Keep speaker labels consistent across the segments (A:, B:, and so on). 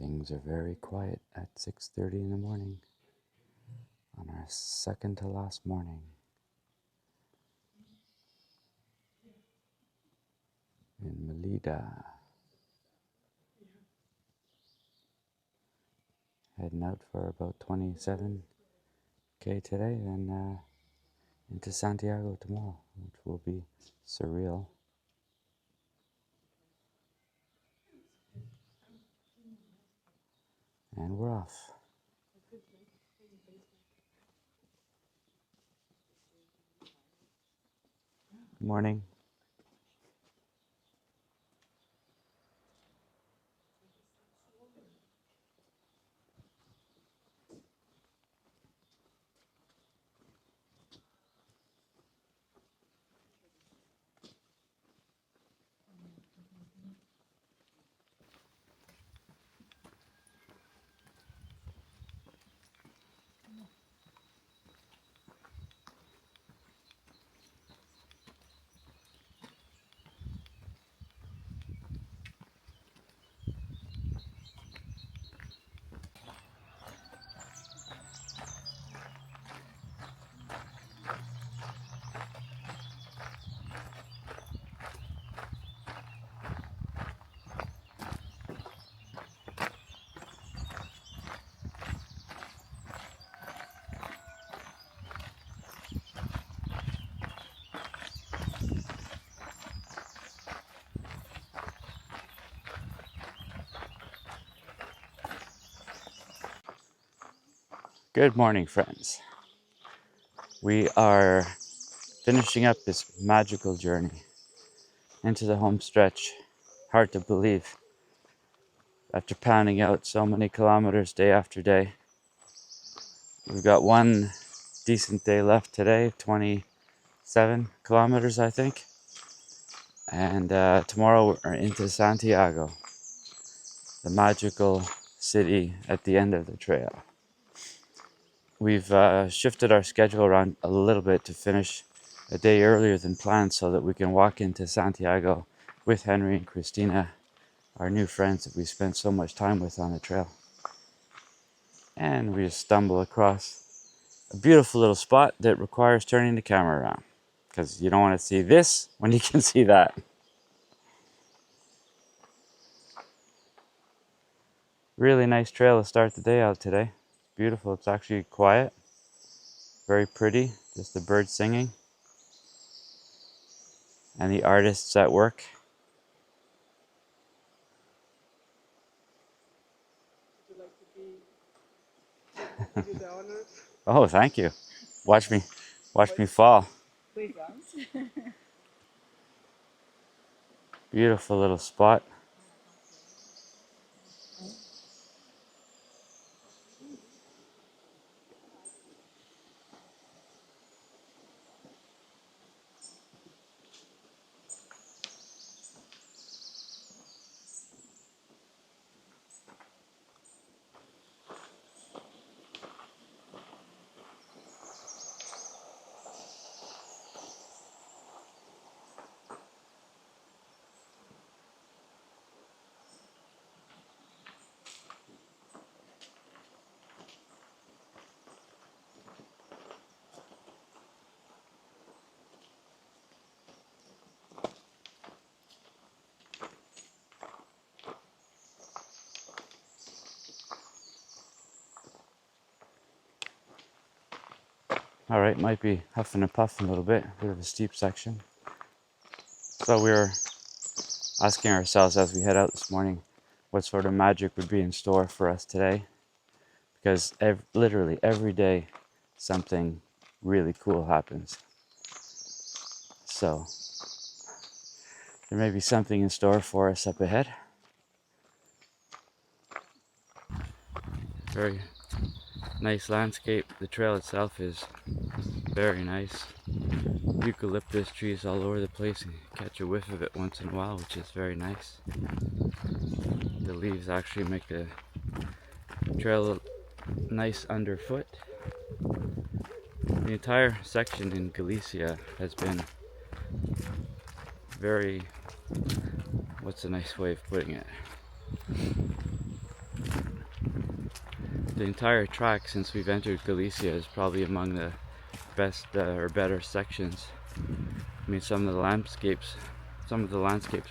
A: Things are very quiet at 6:30 in the morning on our second to last morning in Melida. Heading out for about 27K today, then into Santiago tomorrow, which will be surreal. And we're off. Morning. Good morning, friends. We are finishing up this magical journey into the home stretch. Hard to believe after pounding out so many kilometers day after day. We've got one decent day left today, 27 kilometers, I think. And tomorrow we're into Santiago, the magical city at the end of the trail. We've shifted our schedule around a little bit to finish a day earlier than planned so that we can walk into Santiago with Henry and Christina, our new friends that we spent so much time with on the trail. And we just stumble across a beautiful little spot that requires turning the camera around because you don't want to see this when you can see that. Really nice trail to start the day out today. Beautiful. It's actually quiet, very pretty, just the birds singing and the artists at work.
B: Would you like to be the honor?
A: Oh, thank you. Watch me fall.
B: Please don't.
A: Beautiful little spot. All right, might be huffing and puffing a little bit of a steep section. So we were asking ourselves as we head out this morning what sort of magic would be in store for us today. Because literally every day something really cool happens. So there may be something in store for us up ahead. Very nice landscape. The trail itself is very nice. Eucalyptus trees all over the place, and you catch a whiff of it once in a while, which is very nice. The leaves actually make the trail nice underfoot. The entire section in Galicia has been very, what's a nice way of putting it? the entire track since we've entered Galicia is probably among the best or better sections. I mean, some of the landscapes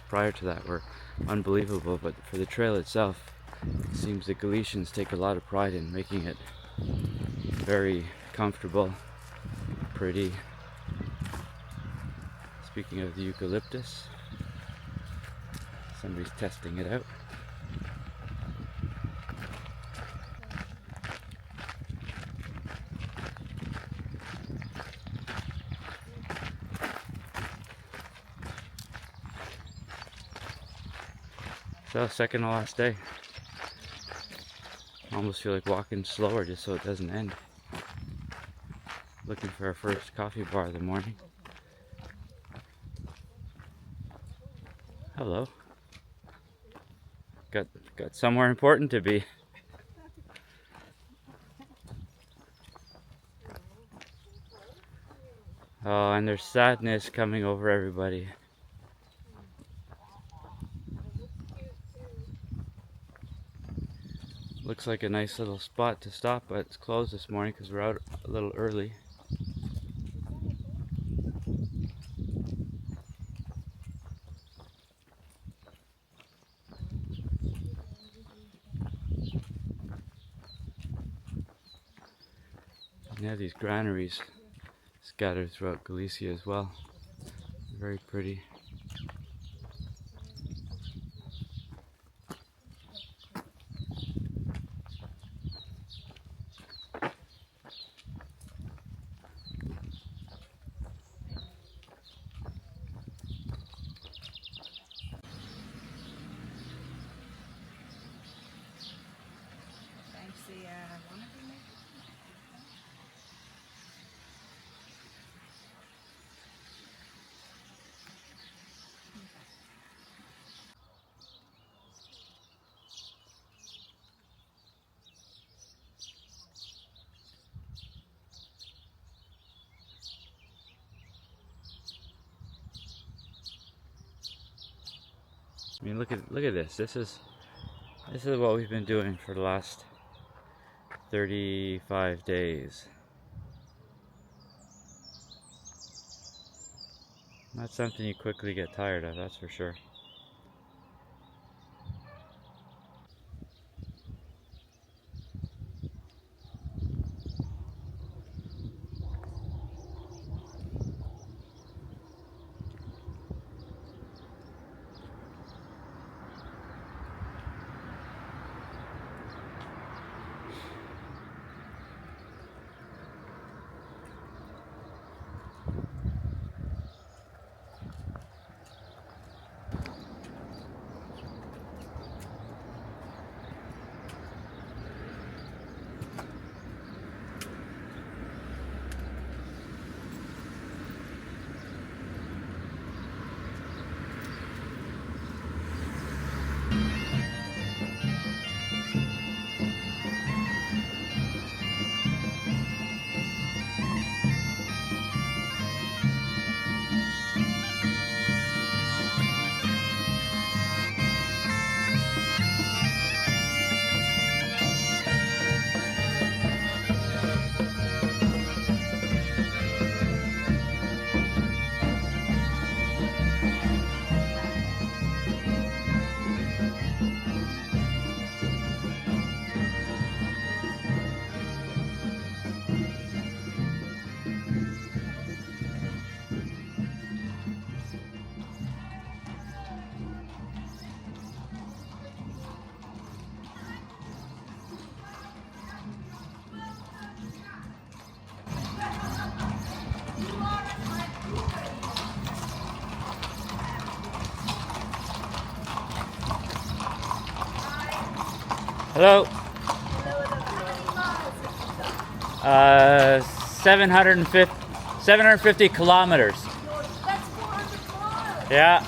A: prior to that were unbelievable, but for the trail itself, it seems the Galicians take a lot of pride in making it very comfortable, pretty. Speaking of the eucalyptus, somebody's testing it out. So, second to last day. I almost feel like walking slower just so it doesn't end. Looking for our first coffee bar of the morning. Hello. Got somewhere important to be. Oh, and there's sadness coming over everybody. Looks like a nice little spot to stop, but it's closed this morning because we're out a little early. And they have these granaries scattered throughout Galicia as well. Very pretty. I mean, look at this. This is what we've been doing for the last 35 days. Not something you quickly get tired of, that's for sure. Hello. 750 kilometers.
B: That's 400 miles.
A: Yeah.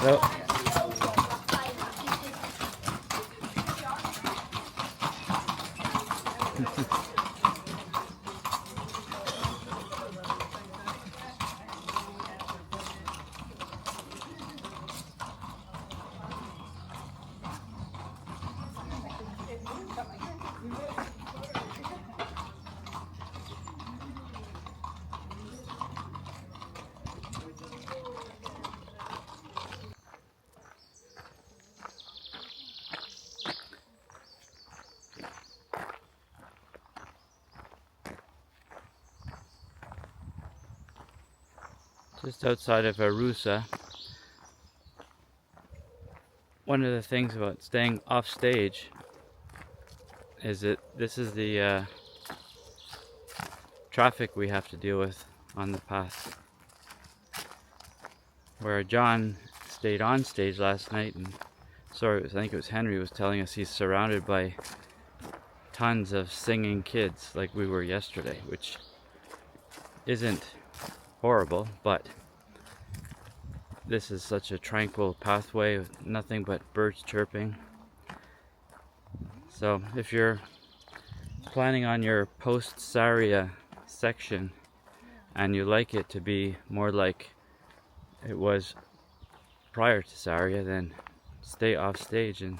A: So, just outside of Arusa, one of the things about staying off stage is that this is the traffic we have to deal with on the path. Where John stayed on stage last night, and I think it was Henry was telling us he's surrounded by tons of singing kids like we were yesterday, which isn't horrible, but this is such a tranquil pathway with nothing but birds chirping. So if you're planning on your post-Saria section and you like it to be more like it was prior to Saria, then stay off stage and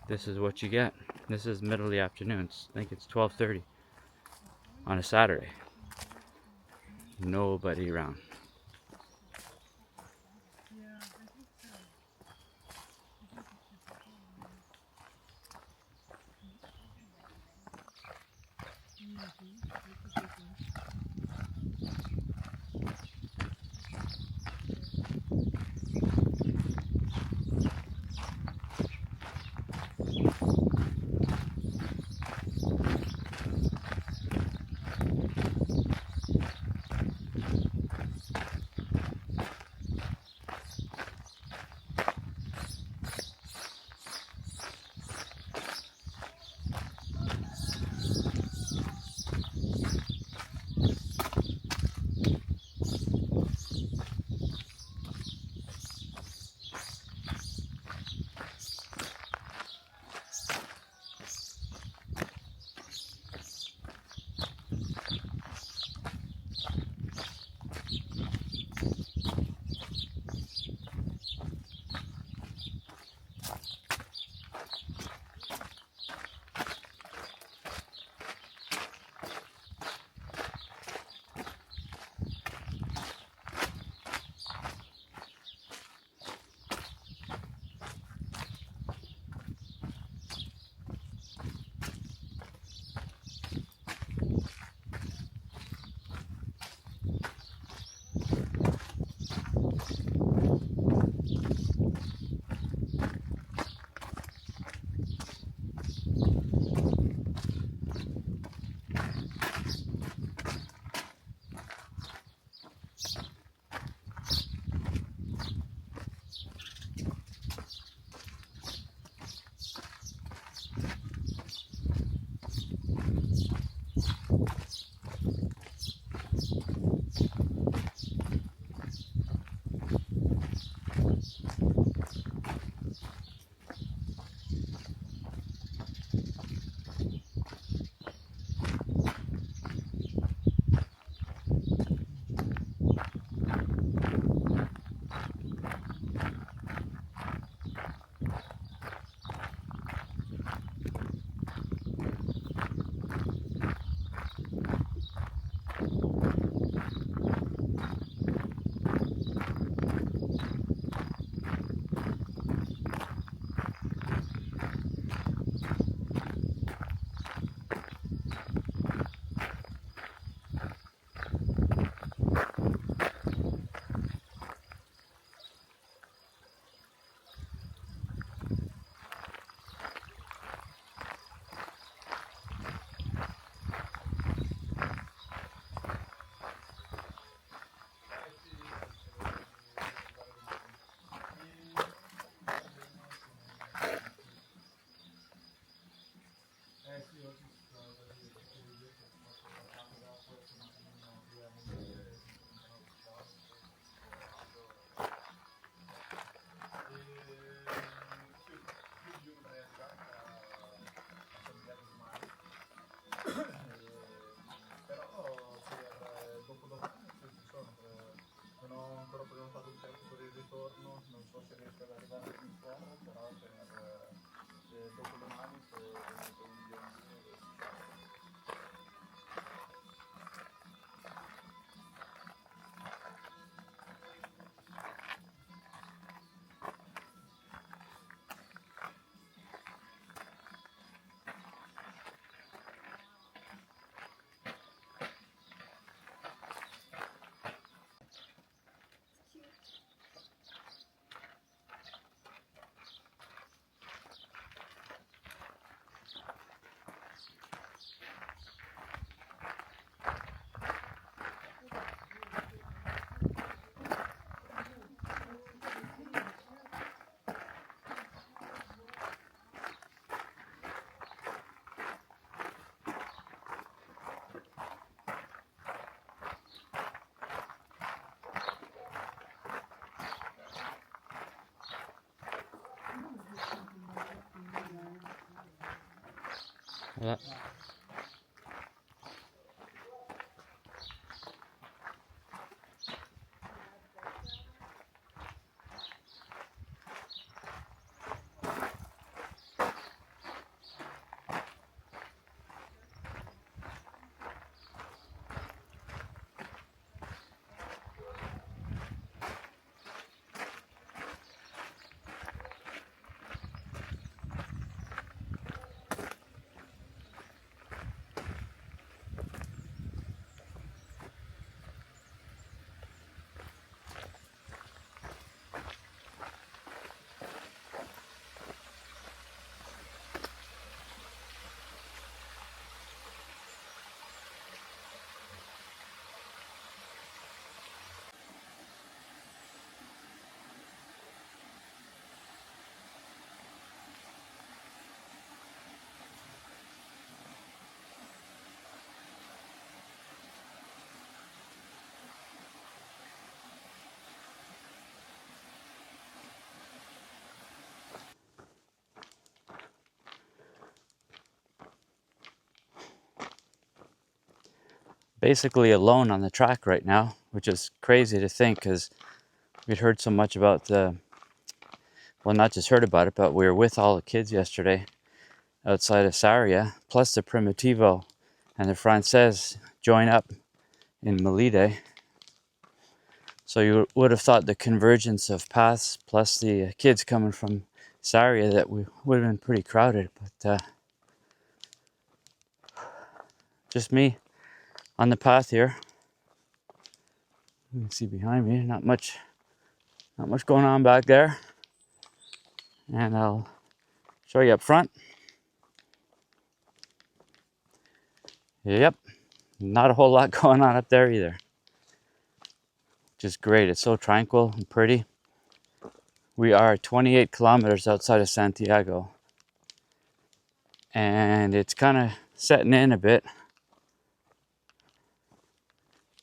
A: this is what you get. This is middle of the afternoon. I think it's 12:30 on a Saturday. Nobody around. Yeah. Basically alone on the track right now, which is crazy to think because we'd heard so much about well, not just heard about it, but we were with all the kids yesterday outside of Saria, plus the Primitivo and the Frances join up in Melide. So you would have thought the convergence of paths plus the kids coming from Saria that we would have been pretty crowded, but just me on the path here. You can see behind me, not much going on back there. And I'll show you up front. Yep, not a whole lot going on up there either. Which is great. It's so tranquil and pretty. We are 28 kilometers outside of Santiago. And it's kind of setting in a bit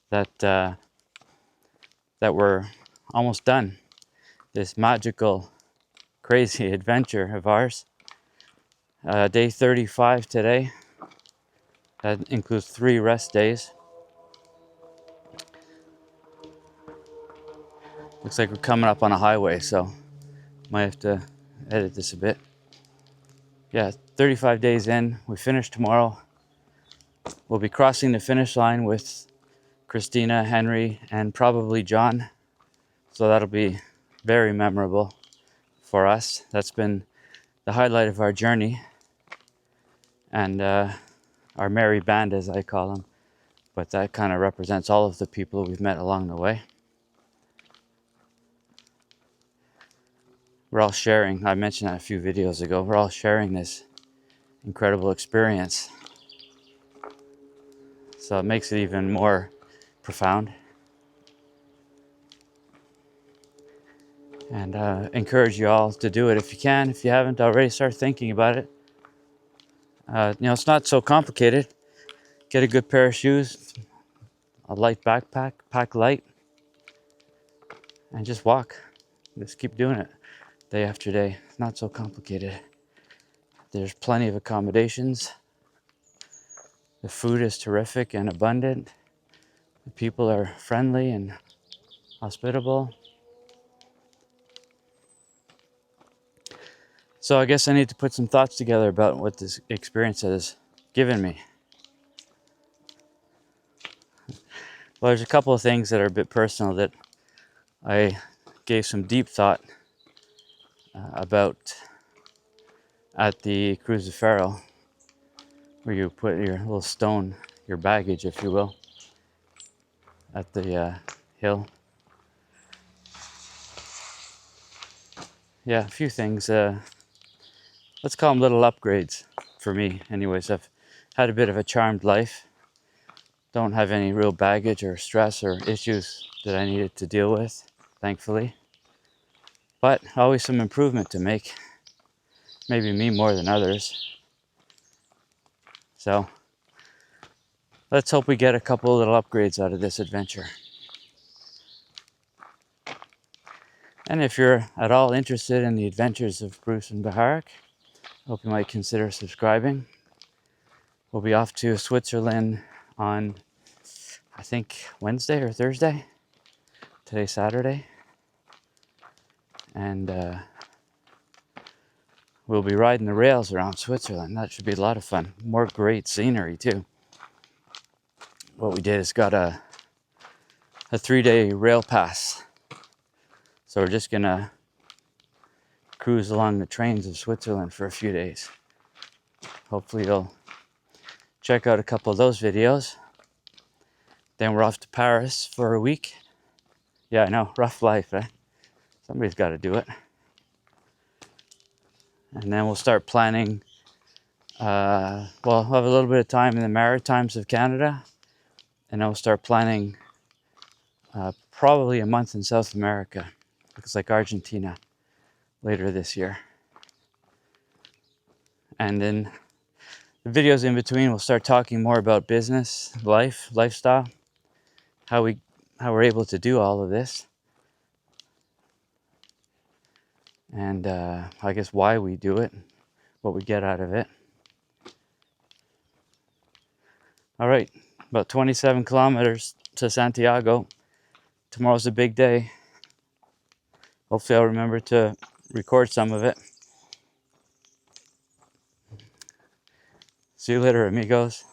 A: that we're almost done. This magical, crazy adventure of ours. Day 35 today. That includes 3 rest days. Looks like we're coming up on a highway, so might have to edit this a bit. Yeah, 35 days in. We finish tomorrow. We'll be crossing the finish line with Christina, Henry, and probably John. So that'll be very memorable for us. That's been the highlight of our journey. And our merry band, as I call them. But that kind of represents all of the people we've met along the way. We're all sharing, I mentioned that a few videos ago, we're all sharing this incredible experience. So it makes it even more profound. And encourage you all to do it if you can. If you haven't already, start thinking about it. It's not so complicated. Get a good pair of shoes, a light backpack, pack light, and just walk. Just keep doing it day after day. It's not so complicated. There's plenty of accommodations. The food is terrific and abundant. The people are friendly and hospitable. So I guess I need to put some thoughts together about what this experience has given me. Well, there's a couple of things that are a bit personal that I gave some deep thought about at the Cruz de Ferro, where you put your little stone, your baggage, if you will, at the hill. Yeah, a few things. Let's call them little upgrades for me. Anyways, I've had a bit of a charmed life. Don't have any real baggage or stress or issues that I needed to deal with, thankfully. But always some improvement to make. Maybe me more than others. So let's hope we get a couple little upgrades out of this adventure. And if you're at all interested in the adventures of Bruce and Baharik, I hope you might consider subscribing. We'll be off to Switzerland on, I think, Wednesday or Thursday. Today's Saturday. And we'll be riding the rails around Switzerland. That should be a lot of fun. More great scenery, too. What we did is got a 3-day rail pass. So we're just going to cruise along the trains of Switzerland for a few days. Hopefully you'll check out a couple of those videos. Then we're off to Paris for a week. Yeah, I know, rough life, eh? Somebody's got to do it. And then we'll start planning. Well, we'll have a little bit of time in the Maritimes of Canada. And then we'll start planning probably a month in South America. Looks like Argentina later this year. And then the videos in between, we'll start talking more about business, life, lifestyle, how we're able to do all of this, and I guess why we do it, what we get out of it. All right, about 27 kilometers to Santiago. Tomorrow's a big day. Hopefully I'll remember to record some of it. See you later, amigos.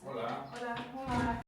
B: Hola. Hola.